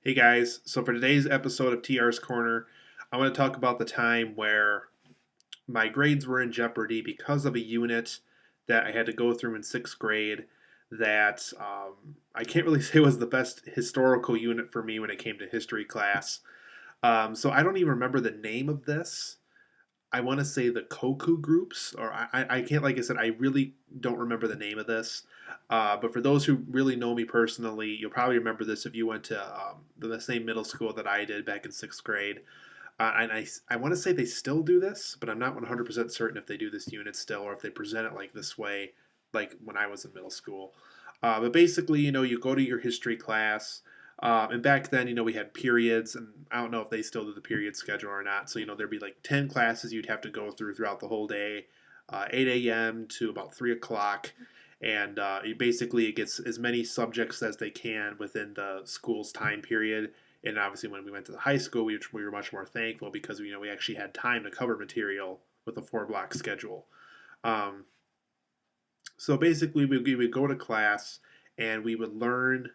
Hey guys, so for today's episode of TR's Corner, I want to talk about the time where my grades were in jeopardy because of a unit that I had to go through in sixth grade that I can't really say was the best historical unit for me when it came to history class. So I don't even remember the name of this. I want to say the Koku groups, or I can't, like I said, I really don't remember the name of this. But for those who really know me personally, you'll probably remember this if you went to the same middle school that I did back in sixth grade. And I want to say they still do this, but I'm not 100% certain if they do this unit still or if they present it like this way, like when I was in middle school. But basically, you go to your history class. And back then, we had periods, and I don't know if they still do the period schedule or not. So, there'd be like 10 classes you'd have to go through throughout the whole day, 8 a.m. to about 3 o'clock. And it gets as many subjects as they can within the school's time period. And obviously, when we went to the high school, we were much more thankful because we actually had time to cover material with a 4 block schedule. Um, so basically, we would go to class and we would learn,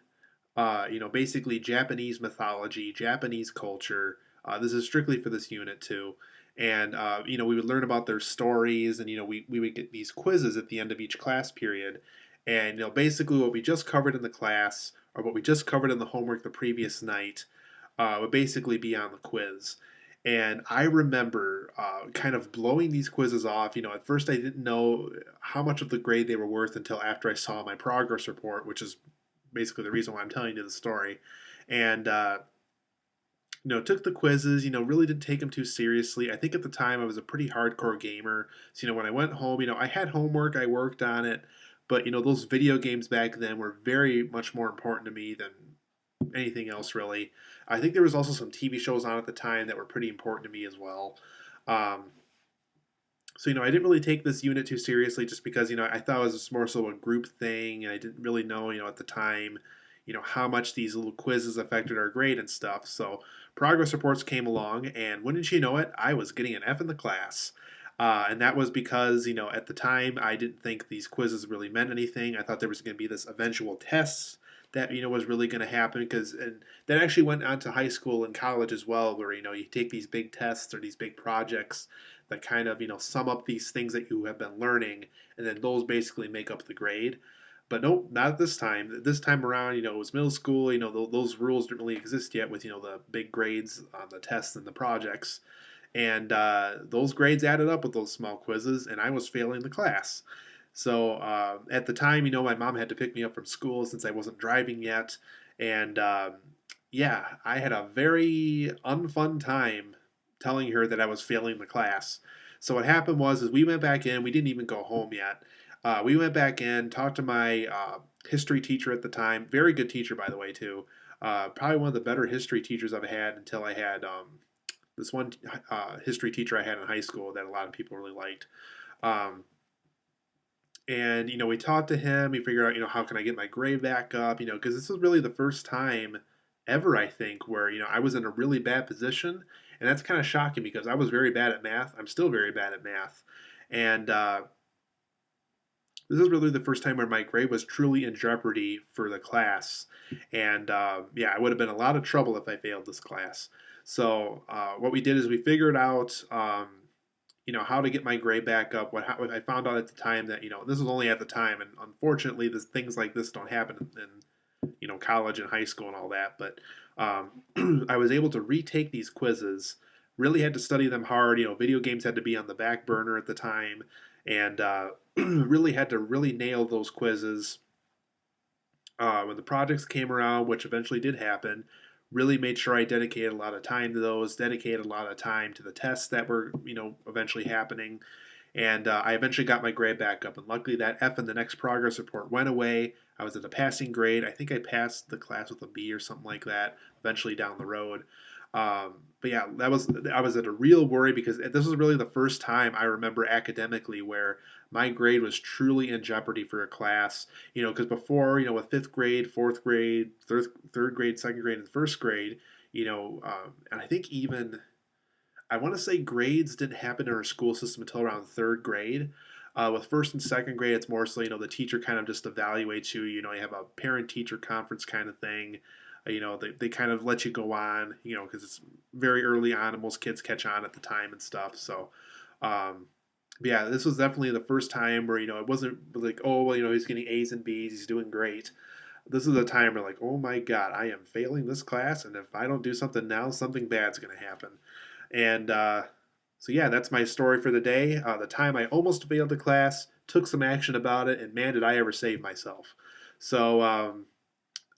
basically Japanese mythology, Japanese culture. This is strictly for this unit too. And, we would learn about their stories and, we would get these quizzes at the end of each class period. And, basically what we just covered in the class or what we just covered in the homework the previous night would basically be on the quiz. And I remember kind of blowing these quizzes off. At first I didn't know how much of the grade they were worth until after I saw my progress report, which is basically the reason why I'm telling you the story. And, took the quizzes, really didn't take them too seriously. I think at the time I was a pretty hardcore gamer. So, when I went home, I had homework, I worked on it. But, those video games back then were very much more important to me than anything else really. I think there was also some TV shows on at the time that were pretty important to me as well. Um, so I didn't really take this unit too seriously just because I thought it was more so a group thing, and I didn't really know at the time how much these little quizzes affected our grade and stuff. So progress reports came along, and wouldn't you know it, I was getting an F in the class. And that was because, at the time I didn't think these quizzes really meant anything. I thought there was going to be this eventual test that, was really going to happen because, and that actually went on to high school and college as well, where, you take these big tests or these big projects that kind of, sum up these things that you have been learning, and then those basically make up the grade. But nope, not this time. This time around, it was middle school. Those rules didn't really exist yet with the big grades on the tests and the projects, and those grades added up with those small quizzes, and I was failing the class. So at the time, my mom had to pick me up from school since I wasn't driving yet, and yeah, I had a very unfun time telling her that I was failing the class. So what happened was, is we went back in. We didn't even go home yet. We went back in, talked to my history teacher at the time. Very good teacher, by the way, too. Probably one of the better history teachers I've had until I had this one history teacher I had in high school that a lot of people really liked. Um, and we talked to him. We figured out how can I get my grade back up. Because this was really the first time ever I think where I was in a really bad position, and that's kind of shocking because I was very bad at math. I'm still very bad at math, and this is really the first time where my grade was truly in jeopardy for the class. And yeah, I would have been in a lot of trouble if I failed this class. So what we did is we figured out, how to get my grade back up. What I found out at the time that this was only at the time, and unfortunately, things like this don't happen in college and high school and all that. But I was able to retake these quizzes. Really had to study them hard. Video games had to be on the back burner at the time, and really had to really nail those quizzes. When the projects came around, which eventually did happen, really made sure I dedicated a lot of time to those, dedicated a lot of time to the tests that were, eventually happening. And I eventually got my grade back up. And luckily, that F in the next progress report went away. I was at a passing grade. I think I passed the class with a B or something like that eventually down the road. But yeah, I was at a real worry because this was really the first time I remember academically where my grade was truly in jeopardy for a class. Because before, with fifth grade, fourth grade, third grade, second grade, and first grade, and I think even I want to say grades didn't happen in our school system until around third grade. With first and second grade, it's more so the teacher kind of just evaluates you. You have a parent teacher conference kind of thing. They kind of let you go on, because it's very early on and most kids catch on at the time and stuff. So, um, but yeah, this was definitely the first time where, it wasn't like, oh, well, he's getting A's and B's, he's doing great. This is a time where like, oh my God, I am failing this class. And if I don't do something now, something bad's going to happen. And so, yeah, that's my story for the day. The time I almost failed the class, took some action about it, and man, did I ever save myself. So,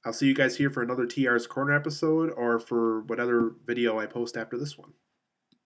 I'll see you guys here for another TR's Corner episode or for whatever video I post after this one.